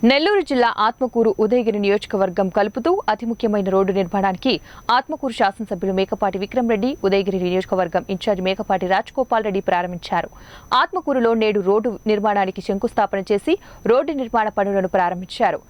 నెల్లూరు జిల్లా ఆత్మకూరు ఉదయగిరి నియోజకవర్గం కలుపుతూ అతి ముఖ్యమైన రోడ్డు నిర్మాణానికి ఆత్మకూరు శాసనసభ్యులు మేకపాటి విక్రమ్ రెడ్డి ఉదయగిరి నియోజకవర్గం ఇన్ఛార్జి మేకపాటి రాజ్గోపాల్ రెడ్డి ప్రారంభించారు. ఆత్మకూరులో నేడు రోడ్డు నిర్మాణానికి శంకుస్థాపన చేసి రోడ్డు నిర్మాణ పనులను ప్రారంభించారు.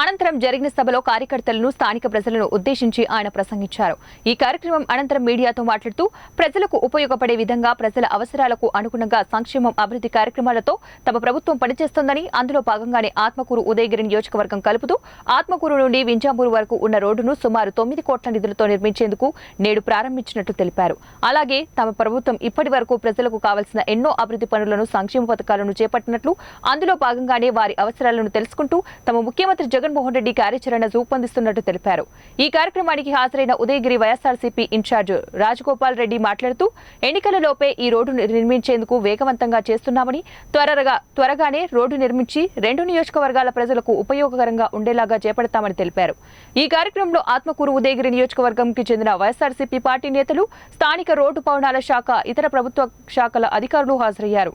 అనంతరం జరిగిన సభలో కార్యకర్తలను స్థానిక ప్రజలను ఉద్దేశించి ఆయన ప్రసంగించారు. ఈ కార్యక్రమం అనంతరం మీడియాతో మాట్లాడుతూ ప్రజలకు ఉపయోగపడే విధంగా ప్రజల అవసరాలకు అనుగుణంగా సంక్షేమం అభివృద్ధి కార్యక్రమాలతో తమ ప్రభుత్వం పనిచేస్తోందని, అందులో భాగంగానే ఆత్మకూరు ఉదయగిరి నియోజకవర్గం కలుపుతూ ఆత్మకూరు నుండి వింజామూరు వరకు ఉన్న రోడ్డును సుమారు 9 కోట్ల నిధులతో నిర్మించేందుకు నేడు ప్రారంభించినట్లు తెలిపారు. అలాగే తమ ప్రభుత్వం ఇప్పటి వరకు ప్రజలకు కావాల్సిన ఎన్నో అభివృద్ధి పనులను, సంక్షేమ పథకాలను చేపట్టినట్లు, అందులో భాగంగానే వారి అవసరాలను తెలుసుకుంటూ తమ ముఖ్యమంత్రి జగన్మోహన్ రెడ్డి కార్యాచరణ రూపొందిస్తున్నట్టు తెలిపారు. ఈ కార్యక్రమానికి హాజరైన ఉదయగిరి వైఎస్ఆర్సీపీ ఇన్ఛార్జ్ రాజగోపాల్ రెడ్డి మాట్లాడుతూ ఎన్నికలలోపే ఈ రోడ్డు నిర్మించేందుకు వేగవంతంగా చేస్తున్నామని, త్వరగానే రోడ్డు నిర్మించి 2 నియోజకవర్గాల ప్రజలకు ఉపయోగకరంగా ఉండేలాగా చేపడతామని తెలిపారు. ఈ కార్యక్రమంలో ఆత్మకూరు ఉదయగిరి నియోజకవర్గంకి చెందిన వైఎస్ఆర్సీపీ పార్టీ నేతలు, స్థానిక రోడ్డు భవనాల శాఖ, ఇతర ప్రభుత్వ శాఖల అధికారులు హాజరయ్యారు.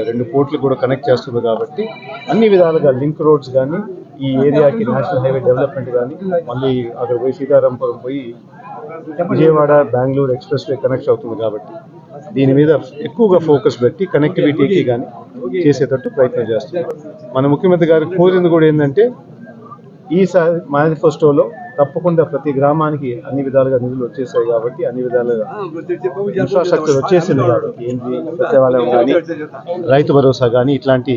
2 కోట్లు కూడా కనెక్ట్ చేస్తుంది కాబట్టి అన్ని విధాలుగా లింక్ రోడ్స్ కానీ, ఈ ఏరియాకి నేషనల్ హైవే డెవలప్మెంట్ కానీ, మళ్ళీ అక్కడ పోయి సీతారాంపురం పోయి Vijayawada Bengaluru express way connect అవుతుంది కాబట్టి దీని మీద ఎక్కువగా ఫోకస్ పెట్టి కనెక్టివిటీకి కానీ చేసేటట్టు ప్రయత్నం చేస్తున్నాం. మన ముఖ్యమంత్రి గారు కోరింది కూడా ఏంటంటే ఈసారి మేనిఫెస్టోలో తప్పకుండా ప్రతి గ్రామానికి అన్ని విధాలుగా నిధులు వచ్చేసాయి కాబట్టి, అన్ని విధాలుగా ఇన్ఫ్రాస్ట్రక్చర్ వచ్చేసింది కాబట్టి, ఏంటి సచివాలయం కానీ, రైతు భరోసా కానీ, ఇట్లాంటి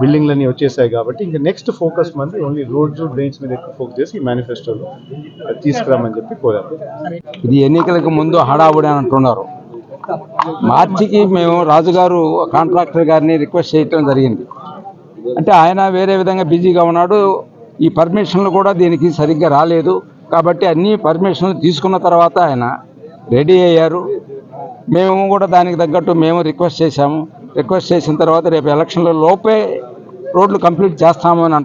బిల్డింగ్లన్నీ వచ్చేసాయి కాబట్టి ఇంకా నెక్స్ట్ ఫోకస్ మంది ఓన్లీ రోడ్స్, డ్రైన్స్ మీద ఎక్కువ ఫోకస్ చేసి ఈ మేనిఫెస్టోలో తీసుకురామని చెప్పి కోరారు. ఇది ఎన్నికలకు ముందు హడావుడి అని అంటున్నారు. మార్చికి మేము రాజుగారు కాంట్రాక్టర్ గారిని రిక్వెస్ట్ చేయటం జరిగింది. అంటే ఆయన వేరే విధంగా బిజీగా ఉన్నాడు. ఈ పర్మిషన్లు కూడా దీనికి సరిగ్గా రాలేదు కాబట్టి అన్ని పర్మిషన్లు తీసుకున్న తర్వాత ఆయన రెడీ అయ్యారు. మేము కూడా దానికి తగ్గట్టు మేము రిక్వెస్ట్ చేశాము. రిక్వెస్ట్ చేసిన తర్వాత రేపు ఎలక్షన్ల లోపే రోడ్లు కంప్లీట్ చేస్తాము అని